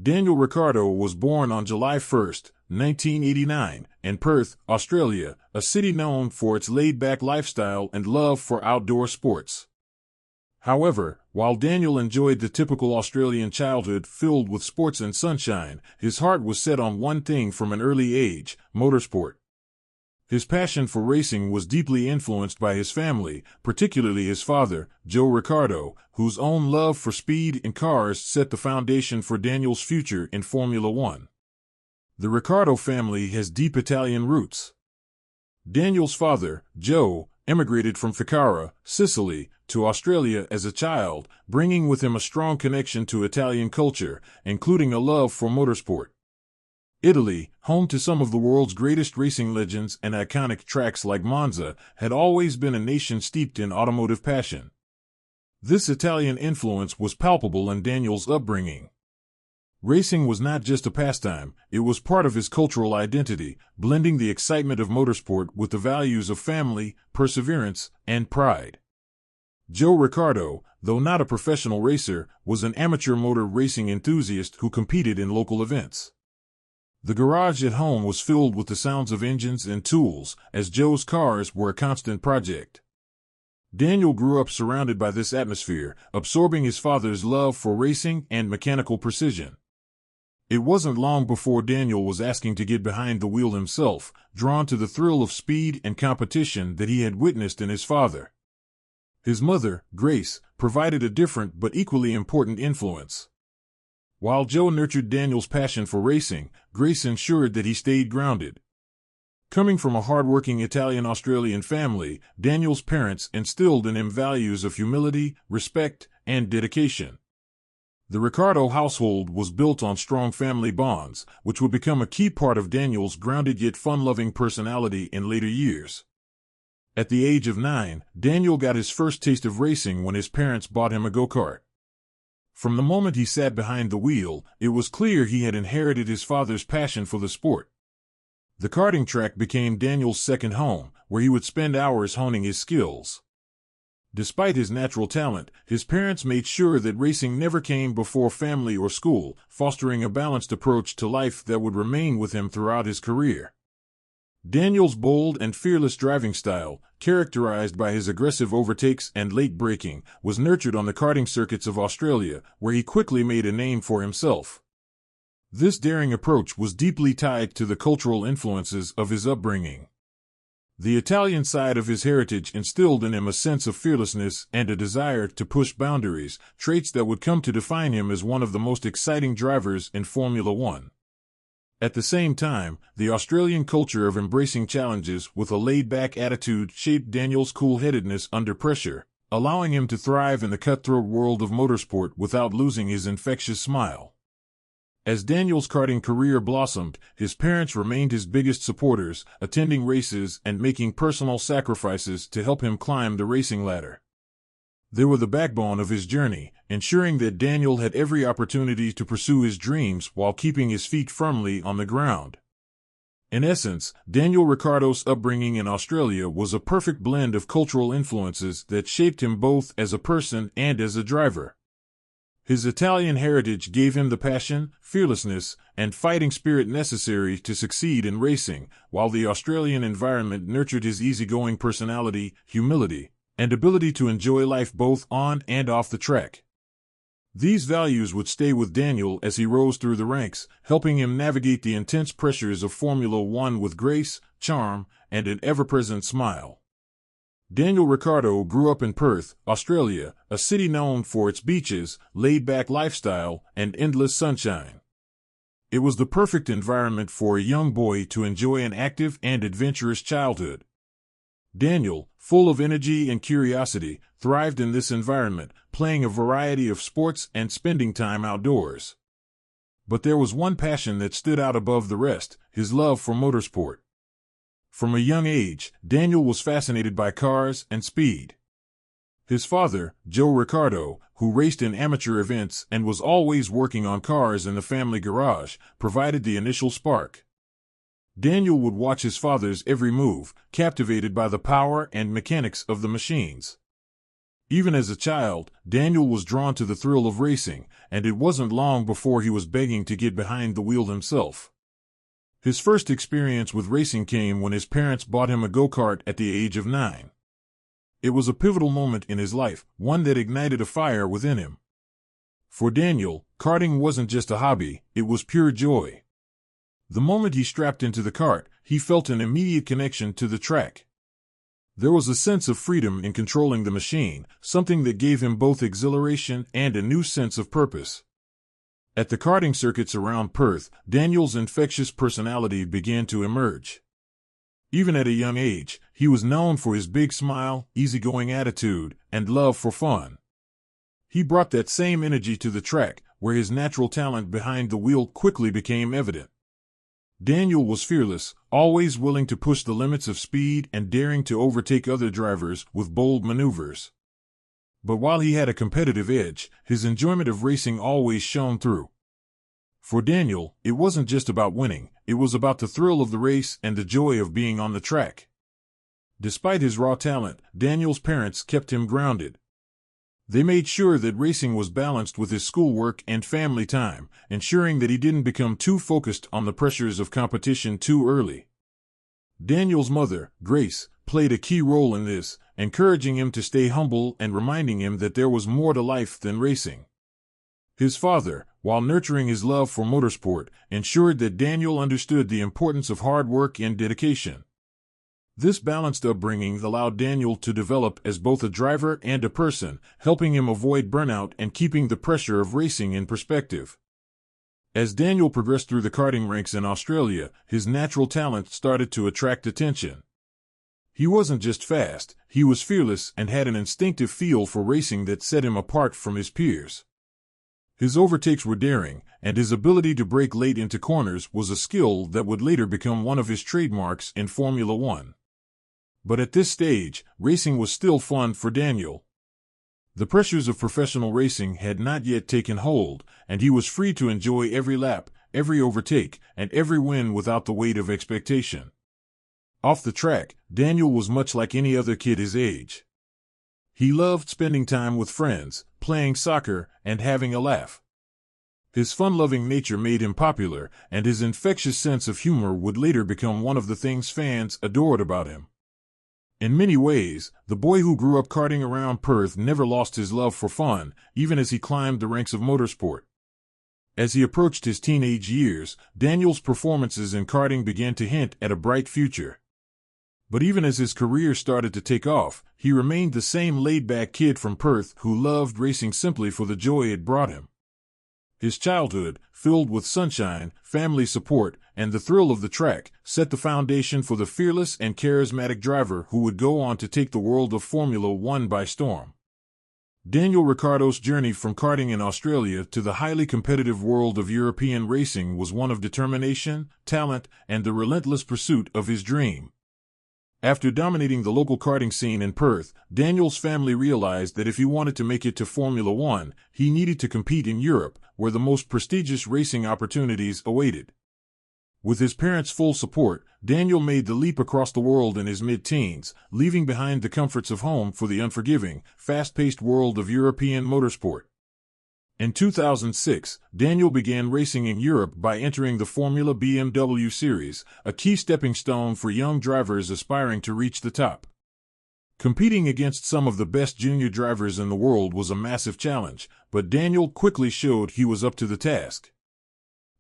Daniel Ricciardo was born on July 1, 1989, in Perth, Australia, a city known for its laid-back lifestyle and love for outdoor sports. However, while Daniel enjoyed the typical Australian childhood filled with sports and sunshine, his heart was set on one thing from an early age: motorsport. His passion for racing was deeply influenced by his family, particularly his father, Joe Ricciardo, whose own love for speed and cars set the foundation for Daniel's future in Formula One. The Ricciardo family has deep Italian roots. Daniel's father, Joe, emigrated from Ficara, Sicily, to Australia as a child, bringing with him a strong connection to Italian culture, including a love for motorsport. Italy, home to some of the world's greatest racing legends and iconic tracks like Monza, had always been a nation steeped in automotive passion. This Italian influence was palpable in Daniel's upbringing. Racing was not just a pastime, it was part of his cultural identity, blending the excitement of motorsport with the values of family, perseverance, and pride. Joe Ricciardo, though not a professional racer, was an amateur motor racing enthusiast who competed in local events. The garage at home was filled with the sounds of engines and tools, as Joe's cars were a constant project. Daniel grew up surrounded by this atmosphere, absorbing his father's love for racing and mechanical precision. It wasn't long before Daniel was asking to get behind the wheel himself, drawn to the thrill of speed and competition that he had witnessed in his father. His mother, Grace, provided a different but equally important influence. While Joe nurtured Daniel's passion for racing, Grace ensured that he stayed grounded. Coming from a hard-working Italian-Australian family, Daniel's parents instilled in him values of humility, respect, and dedication. The Ricciardo household was built on strong family bonds, which would become a key part of Daniel's grounded yet fun-loving personality in later years. At the age of 9, Daniel got his first taste of racing when his parents bought him a go-kart. From the moment he sat behind the wheel, it was clear he had inherited his father's passion for the sport. The karting track became Daniel's second home, where he would spend hours honing his skills. Despite his natural talent, his parents made sure that racing never came before family or school, fostering a balanced approach to life that would remain with him throughout his career. Daniel's bold and fearless driving style, characterized by his aggressive overtakes and late braking, was nurtured on the karting circuits of Australia, where he quickly made a name for himself. This daring approach was deeply tied to the cultural influences of his upbringing. The Italian side of his heritage instilled in him a sense of fearlessness and a desire to push boundaries, traits that would come to define him as one of the most exciting drivers in Formula One. At the same time, the Australian culture of embracing challenges with a laid-back attitude shaped Daniel's cool-headedness under pressure, allowing him to thrive in the cutthroat world of motorsport without losing his infectious smile. As Daniel's karting career blossomed, his parents remained his biggest supporters, attending races and making personal sacrifices to help him climb the racing ladder. They were the backbone of his journey, ensuring that Daniel had every opportunity to pursue his dreams while keeping his feet firmly on the ground. In essence, Daniel Ricciardo's upbringing in Australia was a perfect blend of cultural influences that shaped him both as a person and as a driver. His Italian heritage gave him the passion, fearlessness, and fighting spirit necessary to succeed in racing, while the Australian environment nurtured his easygoing personality, humility, and ability to enjoy life both on and off the track. These values would stay with Daniel as he rose through the ranks, helping him navigate the intense pressures of Formula One with grace, charm, and an ever-present smile. Daniel Ricciardo grew up in Perth, Australia, a city known for its beaches, laid-back lifestyle, and endless sunshine. It was the perfect environment for a young boy to enjoy an active and adventurous childhood. Daniel, full of energy and curiosity, thrived in this environment, playing a variety of sports and spending time outdoors. But there was one passion that stood out above the rest: his love for motorsport. From a young age, Daniel was fascinated by cars and speed. His father, Joe Ricciardo, who raced in amateur events and was always working on cars in the family garage, provided the initial spark. Daniel would watch his father's every move, captivated by the power and mechanics of the machines. Even as a child, Daniel was drawn to the thrill of racing, and it wasn't long before he was begging to get behind the wheel himself. His first experience with racing came when his parents bought him a go-kart at the age of 9. It was a pivotal moment in his life, one that ignited a fire within him. For Daniel, karting wasn't just a hobby, it was pure joy. The moment he strapped into the kart, he felt an immediate connection to the track. There was a sense of freedom in controlling the machine, something that gave him both exhilaration and a new sense of purpose. At the karting circuits around Perth, Daniel's infectious personality began to emerge. Even at a young age, he was known for his big smile, easygoing attitude, and love for fun. He brought that same energy to the track, where his natural talent behind the wheel quickly became evident. Daniel was fearless, always willing to push the limits of speed and daring to overtake other drivers with bold maneuvers. But while he had a competitive edge, his enjoyment of racing always shone through. For Daniel, it wasn't just about winning, it was about the thrill of the race and the joy of being on the track. Despite his raw talent, Daniel's parents kept him grounded. They made sure that racing was balanced with his schoolwork and family time, ensuring that he didn't become too focused on the pressures of competition too early. Daniel's mother, Grace, played a key role in this, encouraging him to stay humble and reminding him that there was more to life than racing. His father, while nurturing his love for motorsport, ensured that Daniel understood the importance of hard work and dedication. This balanced upbringing allowed Daniel to develop as both a driver and a person, helping him avoid burnout and keeping the pressure of racing in perspective. As Daniel progressed through the karting ranks in Australia, his natural talent started to attract attention. He wasn't just fast, he was fearless and had an instinctive feel for racing that set him apart from his peers. His overtakes were daring, and his ability to brake late into corners was a skill that would later become one of his trademarks in Formula One. But at this stage, racing was still fun for Daniel. The pressures of professional racing had not yet taken hold, and he was free to enjoy every lap, every overtake, and every win without the weight of expectation. Off the track, Daniel was much like any other kid his age. He loved spending time with friends, playing soccer, and having a laugh. His fun-loving nature made him popular, and his infectious sense of humor would later become one of the things fans adored about him. In many ways, the boy who grew up karting around Perth never lost his love for fun, even as he climbed the ranks of motorsport. As he approached his teenage years, Daniel's performances in karting began to hint at a bright future. But even as his career started to take off, he remained the same laid-back kid from Perth who loved racing simply for the joy it brought him. His childhood, filled with sunshine, family support, and the thrill of the track, set the foundation for the fearless and charismatic driver who would go on to take the world of Formula One by storm. Daniel Ricciardo's journey from karting in Australia to the highly competitive world of European racing was one of determination, talent, and the relentless pursuit of his dream. After dominating the local karting scene in Perth, Daniel's family realized that if he wanted to make it to Formula One, he needed to compete in Europe, where the most prestigious racing opportunities awaited. With his parents' full support, Daniel made the leap across the world in his mid-teens, leaving behind the comforts of home for the unforgiving, fast-paced world of European motorsport. In 2006, Daniel began racing in Europe by entering the Formula BMW Series, a key stepping stone for young drivers aspiring to reach the top. Competing against some of the best junior drivers in the world was a massive challenge, but Daniel quickly showed he was up to the task.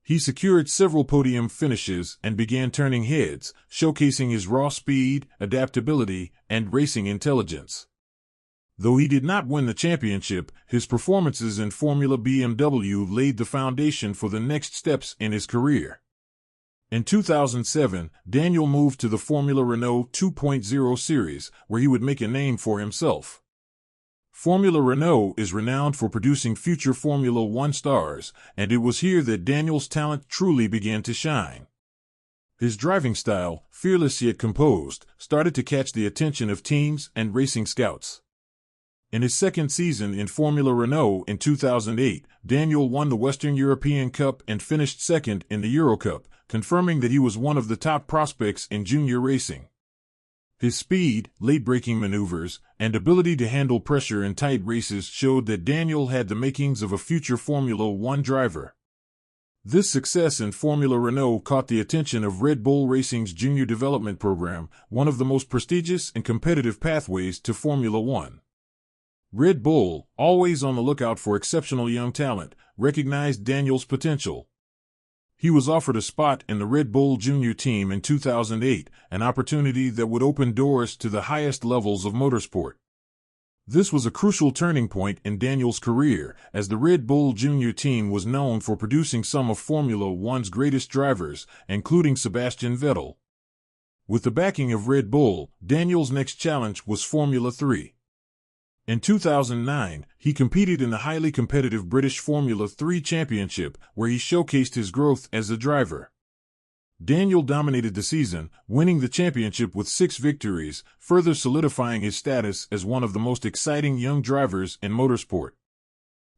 He secured several podium finishes and began turning heads, showcasing his raw speed, adaptability, and racing intelligence. Though he did not win the championship, his performances in Formula BMW laid the foundation for the next steps in his career. In 2007, Daniel moved to the Formula Renault 2.0 series, where he would make a name for himself. Formula Renault is renowned for producing future Formula One stars, and it was here that Daniel's talent truly began to shine. His driving style, fearless yet composed, started to catch the attention of teams and racing scouts. In his second season in Formula Renault in 2008, Daniel won the Western European Cup and finished second in the Euro Cup, confirming that he was one of the top prospects in junior racing. His speed, late-braking maneuvers, and ability to handle pressure in tight races showed that Daniel had the makings of a future Formula One driver. This success in Formula Renault caught the attention of Red Bull Racing's Junior Development Program, one of the most prestigious and competitive pathways to Formula One. Red Bull, always on the lookout for exceptional young talent, recognized Daniel's potential. He was offered a spot in the Red Bull Junior team in 2008, an opportunity that would open doors to the highest levels of motorsport. This was a crucial turning point in Daniel's career, as the Red Bull Junior team was known for producing some of Formula One's greatest drivers, including Sebastian Vettel. With the backing of Red Bull, Daniel's next challenge was Formula 3. In 2009, he competed in the highly competitive British Formula 3 Championship, where he showcased his growth as a driver. Daniel dominated the season, winning the championship with 6 victories, further solidifying his status as one of the most exciting young drivers in motorsport.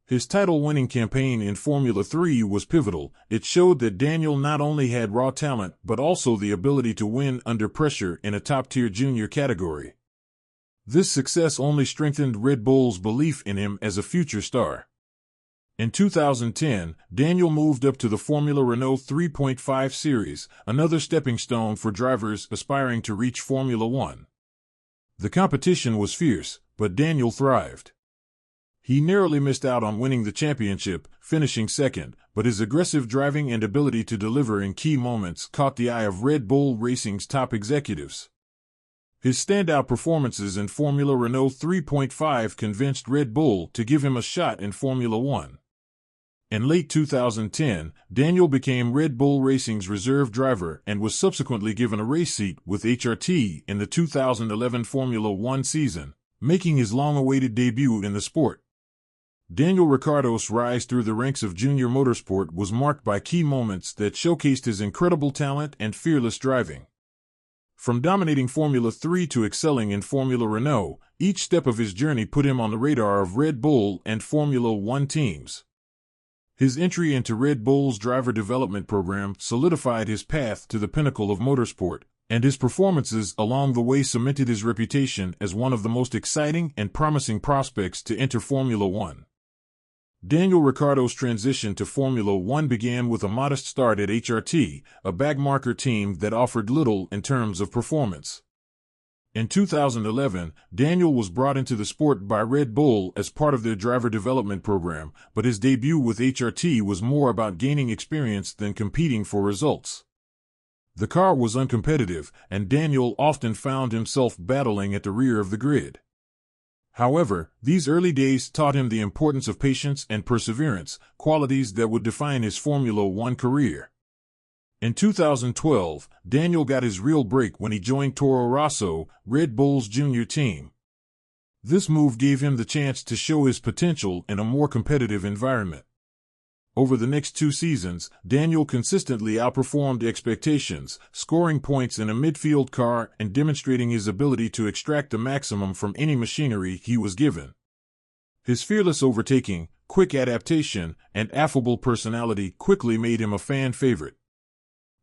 His title-winning campaign in Formula 3 was pivotal. It showed that Daniel not only had raw talent but also the ability to win under pressure in a top-tier junior category. This success only strengthened Red Bull's belief in him as a future star. In 2010, Daniel moved up to the Formula Renault 3.5 Series, another stepping stone for drivers aspiring to reach Formula One. The competition was fierce, but Daniel thrived. He narrowly missed out on winning the championship, finishing second, but his aggressive driving and ability to deliver in key moments caught the eye of Red Bull Racing's top executives. His standout performances in Formula Renault 3.5 convinced Red Bull to give him a shot in Formula One. In late 2010, Daniel became Red Bull Racing's reserve driver and was subsequently given a race seat with HRT in the 2011 Formula One season, making his long-awaited debut in the sport. Daniel Ricciardo's rise through the ranks of junior motorsport was marked by key moments that showcased his incredible talent and fearless driving. From dominating Formula 3 to excelling in Formula Renault, each step of his journey put him on the radar of Red Bull and Formula One teams. His entry into Red Bull's driver development program solidified his path to the pinnacle of motorsport, and his performances along the way cemented his reputation as one of the most exciting and promising prospects to enter Formula One. Daniel Ricciardo's transition to Formula One began with a modest start at HRT, a backmarker team that offered little in terms of performance. In 2011, Daniel was brought into the sport by Red Bull as part of their driver development program, but his debut with HRT was more about gaining experience than competing for results. The car was uncompetitive, and Daniel often found himself battling at the rear of the grid. However, these early days taught him the importance of patience and perseverance, qualities that would define his Formula One career. In 2012, Daniel got his real break when he joined Toro Rosso, Red Bull's junior team. This move gave him the chance to show his potential in a more competitive environment. Over the next 2 seasons, Daniel consistently outperformed expectations, scoring points in a midfield car and demonstrating his ability to extract the maximum from any machinery he was given. His fearless overtaking, quick adaptation, and affable personality quickly made him a fan favorite.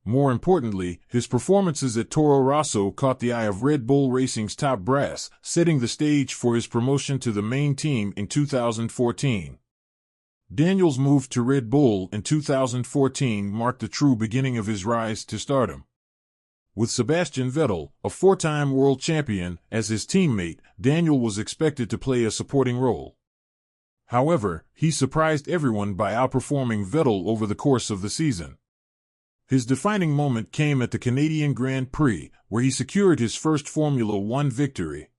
More importantly, his performances at Toro Rosso caught the eye of Red Bull Racing's top brass, setting the stage for his promotion to the main team in 2014. Daniel's move to Red Bull in 2014 marked the true beginning of his rise to stardom. With Sebastian Vettel, a 4-time world champion, as his teammate, Daniel was expected to play a supporting role. However, he surprised everyone by outperforming Vettel over the course of the season. His defining moment came at the Canadian Grand Prix, where he secured his first Formula One victory.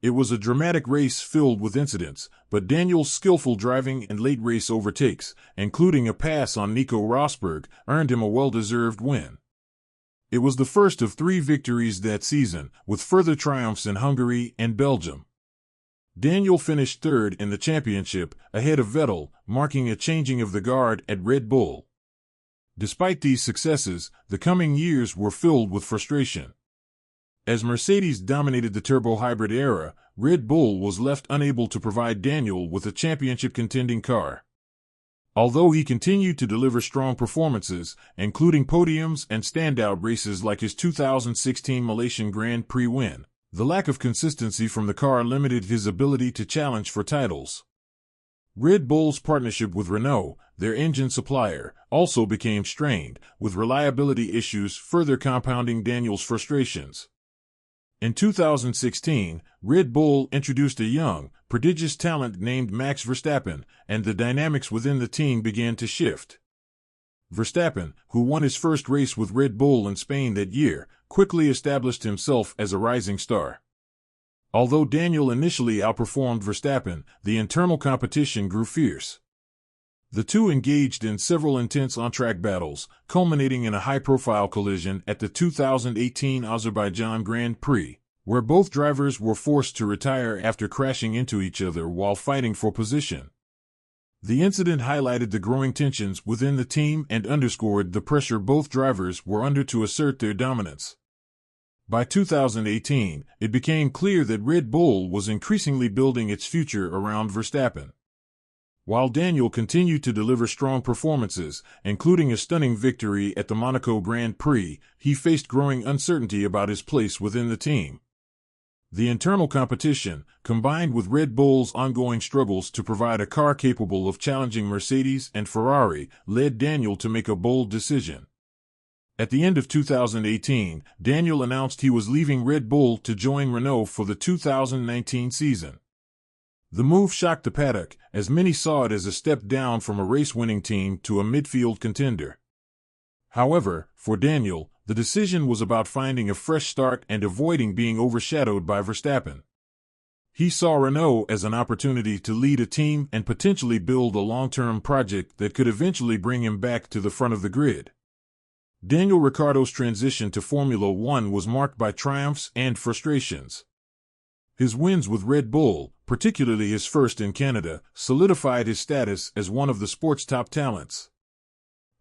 It was a dramatic race filled with incidents, but Daniel's skillful driving and late race overtakes, including a pass on Nico Rosberg, earned him a well-deserved win. It was the first of 3 victories that season, with further triumphs in Hungary and Belgium. Daniel finished third in the championship, ahead of Vettel, marking a changing of the guard at Red Bull. Despite these successes, the coming years were filled with frustration. As Mercedes dominated the turbo-hybrid era, Red Bull was left unable to provide Daniel with a championship-contending car. Although he continued to deliver strong performances, including podiums and standout races like his 2016 Malaysian Grand Prix win, the lack of consistency from the car limited his ability to challenge for titles. Red Bull's partnership with Renault, their engine supplier, also became strained, with reliability issues further compounding Daniel's frustrations. In 2016, Red Bull introduced a young, prodigious talent named Max Verstappen, and the dynamics within the team began to shift. Verstappen, who won his first race with Red Bull in Spain that year, quickly established himself as a rising star. Although Daniel initially outperformed Verstappen, the internal competition grew fierce. The two engaged in several intense on-track battles, culminating in a high-profile collision at the 2018 Azerbaijan Grand Prix, where both drivers were forced to retire after crashing into each other while fighting for position. The incident highlighted the growing tensions within the team and underscored the pressure both drivers were under to assert their dominance. By 2018, it became clear that Red Bull was increasingly building its future around Verstappen. While Daniel continued to deliver strong performances, including a stunning victory at the Monaco Grand Prix, he faced growing uncertainty about his place within the team. The internal competition, combined with Red Bull's ongoing struggles to provide a car capable of challenging Mercedes and Ferrari, led Daniel to make a bold decision. At the end of 2018, Daniel announced he was leaving Red Bull to join Renault for the 2019 season. The move shocked the paddock, as many saw it as a step down from a race-winning team to a midfield contender. However, for Daniel, the decision was about finding a fresh start and avoiding being overshadowed by Verstappen. He saw Renault as an opportunity to lead a team and potentially build a long-term project that could eventually bring him back to the front of the grid. Daniel Ricciardo's transition to Formula One was marked by triumphs and frustrations. His wins with Red Bull, particularly his first in Canada, solidified his status as one of the sport's top talents.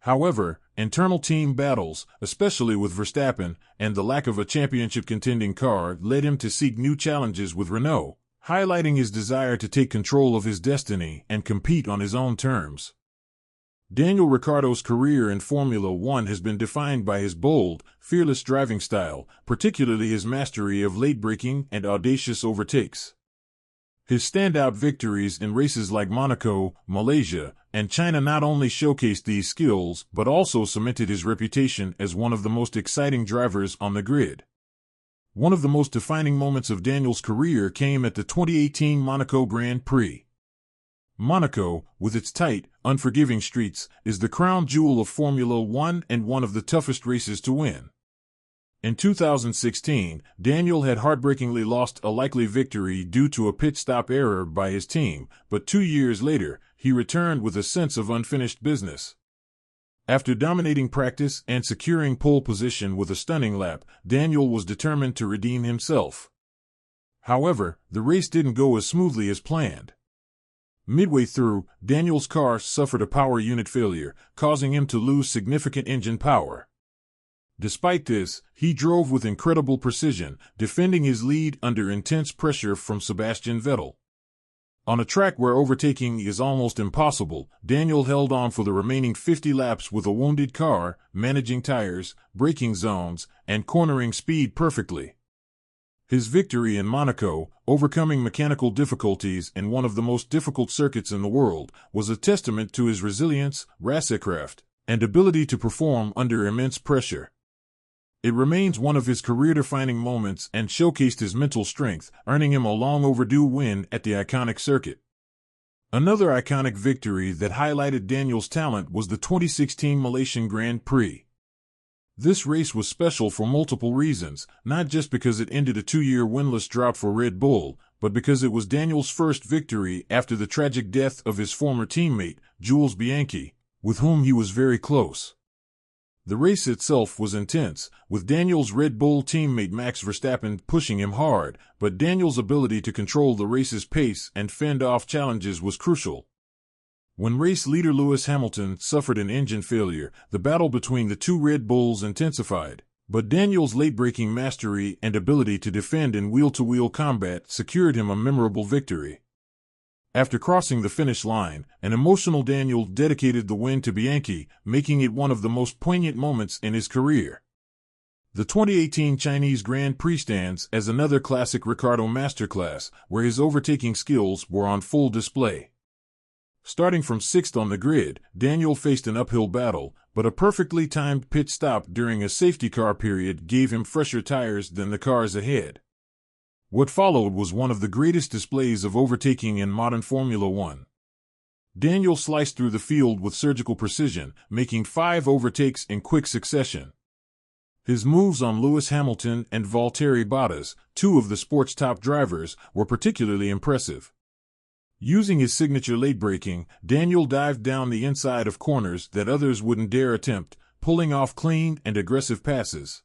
However, internal team battles, especially with Verstappen, and the lack of a championship-contending car led him to seek new challenges with Renault, highlighting his desire to take control of his destiny and compete on his own terms. Daniel Ricciardo's career in Formula One has been defined by his bold, fearless driving style, particularly his mastery of late braking and audacious overtakes. His standout victories in races like Monaco, Malaysia, and China not only showcased these skills but also cemented his reputation as one of the most exciting drivers on the grid. One of the most defining moments of Daniel's career came at the 2018 Monaco Grand Prix. Monaco, with its tight, unforgiving streets, is the crown jewel of Formula One and one of the toughest races to win. In 2016, Daniel had heartbreakingly lost a likely victory due to a pit stop error by his team, but 2 years later, he returned with a sense of unfinished business. After dominating practice and securing pole position with a stunning lap, Daniel was determined to redeem himself. However, the race didn't go as smoothly as planned. Midway through, Daniel's car suffered a power unit failure, causing him to lose significant engine power. Despite this, he drove with incredible precision, defending his lead under intense pressure from Sebastian Vettel. On a track where overtaking is almost impossible, Daniel held on for the remaining 50 laps with a wounded car, managing tires, braking zones, and cornering speed perfectly. His victory in Monaco, overcoming mechanical difficulties in one of the most difficult circuits in the world, was a testament to his resilience, racekraft, and ability to perform under immense pressure. It remains one of his career-defining moments and showcased his mental strength, earning him a long-overdue win at the iconic circuit. Another iconic victory that highlighted Daniel's talent was the 2016 Malaysian Grand Prix. This race was special for multiple reasons, not just because it ended a 2-year winless drought for Red Bull, but because it was Daniel's first victory after the tragic death of his former teammate, Jules Bianchi, with whom he was very close. The race itself was intense, with Daniel's Red Bull teammate Max Verstappen pushing him hard, but Daniel's ability to control the race's pace and fend off challenges was crucial. When race leader Lewis Hamilton suffered an engine failure, the battle between the two Red Bulls intensified, but Daniel's late-braking mastery and ability to defend in wheel-to-wheel combat secured him a memorable victory. After crossing the finish line, an emotional Daniel dedicated the win to Bianchi, making it one of the most poignant moments in his career. The 2018 Chinese Grand Prix stands as another classic Ricciardo masterclass, where his overtaking skills were on full display. Starting from sixth on the grid, Daniel faced an uphill battle, but a perfectly timed pit stop during a safety car period gave him fresher tires than the cars ahead. What followed was one of the greatest displays of overtaking in modern Formula One. Daniel sliced through the field with surgical precision, making 5 overtakes in quick succession. His moves on Lewis Hamilton and Valtteri Bottas, 2 of the sport's top drivers, were particularly impressive. Using his signature late braking, Daniel dived down the inside of corners that others wouldn't dare attempt, pulling off clean and aggressive passes.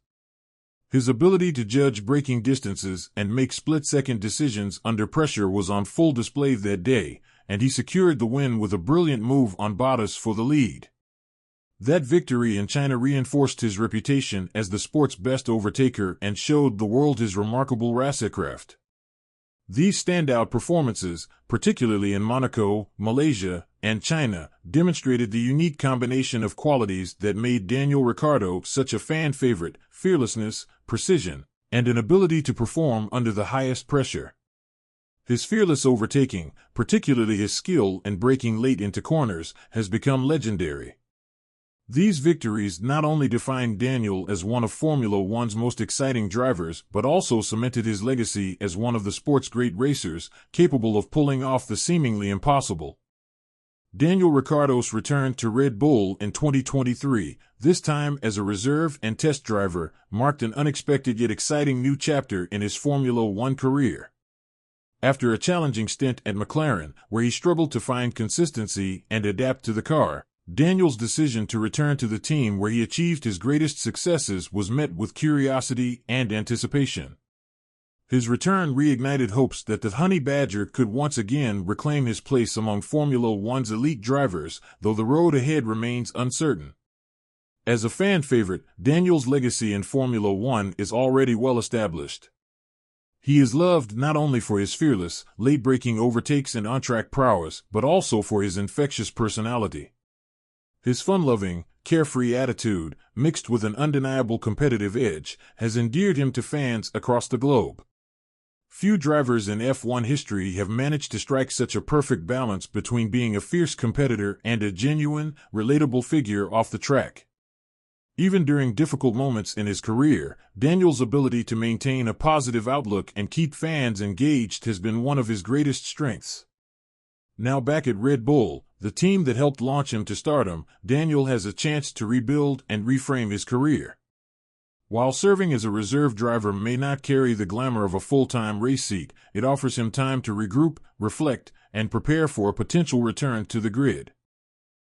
His ability to judge braking distances and make split-second decisions under pressure was on full display that day, and he secured the win with a brilliant move on Bottas for the lead. That victory in China reinforced his reputation as the sport's best overtaker and showed the world his remarkable racecraft. These standout performances, particularly in Monaco, Malaysia, and China, demonstrated the unique combination of qualities that made Daniel Ricciardo such a fan favorite: fearlessness, precision, and an ability to perform under the highest pressure. His fearless overtaking, particularly his skill in braking late into corners, has become legendary. These victories not only defined Daniel as one of Formula One's most exciting drivers, but also cemented his legacy as one of the sport's great racers, capable of pulling off the seemingly impossible. Daniel Ricciardo's return to Red Bull in 2023, this time as a reserve and test driver, marked an unexpected yet exciting new chapter in his Formula One career. After a challenging stint at McLaren, where he struggled to find consistency and adapt to the car, Daniel's decision to return to the team where he achieved his greatest successes was met with curiosity and anticipation. His return reignited hopes that the Honey Badger could once again reclaim his place among Formula One's elite drivers, though the road ahead remains uncertain. As a fan favorite, Daniel's legacy in Formula One is already well established. He is loved not only for his fearless, late-breaking overtakes and on-track prowess, but also for his infectious personality. His fun-loving, carefree attitude, mixed with an undeniable competitive edge, has endeared him to fans across the globe. Few drivers in F1 history have managed to strike such a perfect balance between being a fierce competitor and a genuine, relatable figure off the track. Even during difficult moments in his career, Daniel's ability to maintain a positive outlook and keep fans engaged has been one of his greatest strengths. Now back at Red Bull, the team that helped launch him to stardom, Daniel has a chance to rebuild and reframe his career. While serving as a reserve driver may not carry the glamour of a full-time race seat, it offers him time to regroup, reflect, and prepare for a potential return to the grid.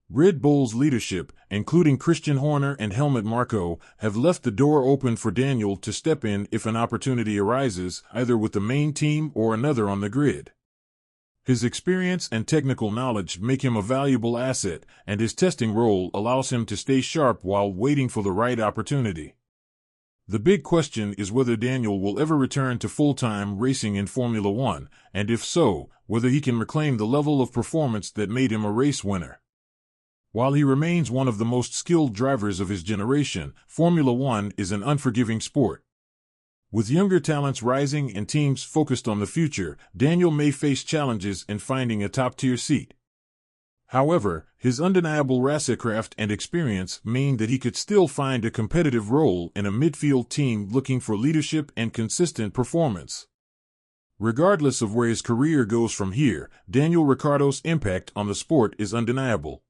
Red Bull's leadership, including Christian Horner and Helmut Marko, have left the door open for Daniel to step in if an opportunity arises, either with the main team or another on the grid. His experience and technical knowledge make him a valuable asset, and his testing role allows him to stay sharp while waiting for the right opportunity. The big question is whether Daniel will ever return to full-time racing in Formula One, and if so, whether he can reclaim the level of performance that made him a race winner. While he remains one of the most skilled drivers of his generation, Formula One is an unforgiving sport. With younger talents rising and teams focused on the future, Daniel may face challenges in finding a top-tier seat. However, his undeniable racecraft and experience mean that he could still find a competitive role in a midfield team looking for leadership and consistent performance. Regardless of where his career goes from here, Daniel Ricciardo's impact on the sport is undeniable.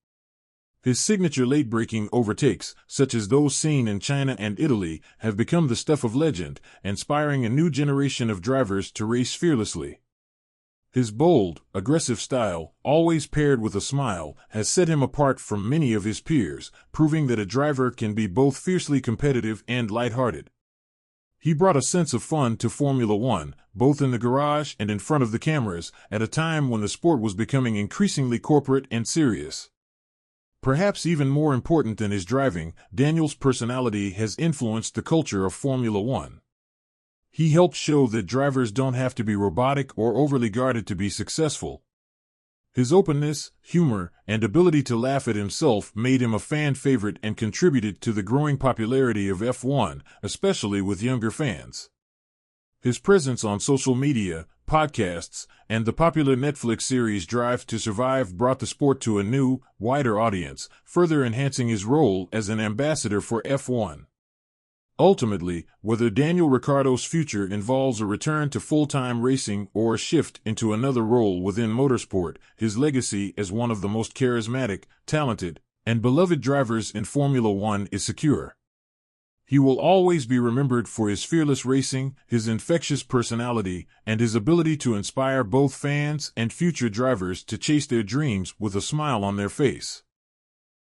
His signature late-breaking overtakes, such as those seen in China and Italy, have become the stuff of legend, inspiring a new generation of drivers to race fearlessly. His bold, aggressive style, always paired with a smile, has set him apart from many of his peers, proving that a driver can be both fiercely competitive and lighthearted. He brought a sense of fun to Formula One, both in the garage and in front of the cameras, at a time when the sport was becoming increasingly corporate and serious. Perhaps even more important than his driving, Daniel's personality has influenced the culture of Formula One. He helped show that drivers don't have to be robotic or overly guarded to be successful. His openness, humor, and ability to laugh at himself made him a fan favorite and contributed to the growing popularity of F1, especially with younger fans. His presence on social media, podcasts, and the popular Netflix series Drive to Survive brought the sport to a new, wider audience, further enhancing his role as an ambassador for F1. Ultimately, whether Daniel Ricciardo's future involves a return to full-time racing or a shift into another role within motorsport, his legacy as one of the most charismatic, talented, and beloved drivers in Formula One is secure. He will always be remembered for his fearless racing, his infectious personality, and his ability to inspire both fans and future drivers to chase their dreams with a smile on their face.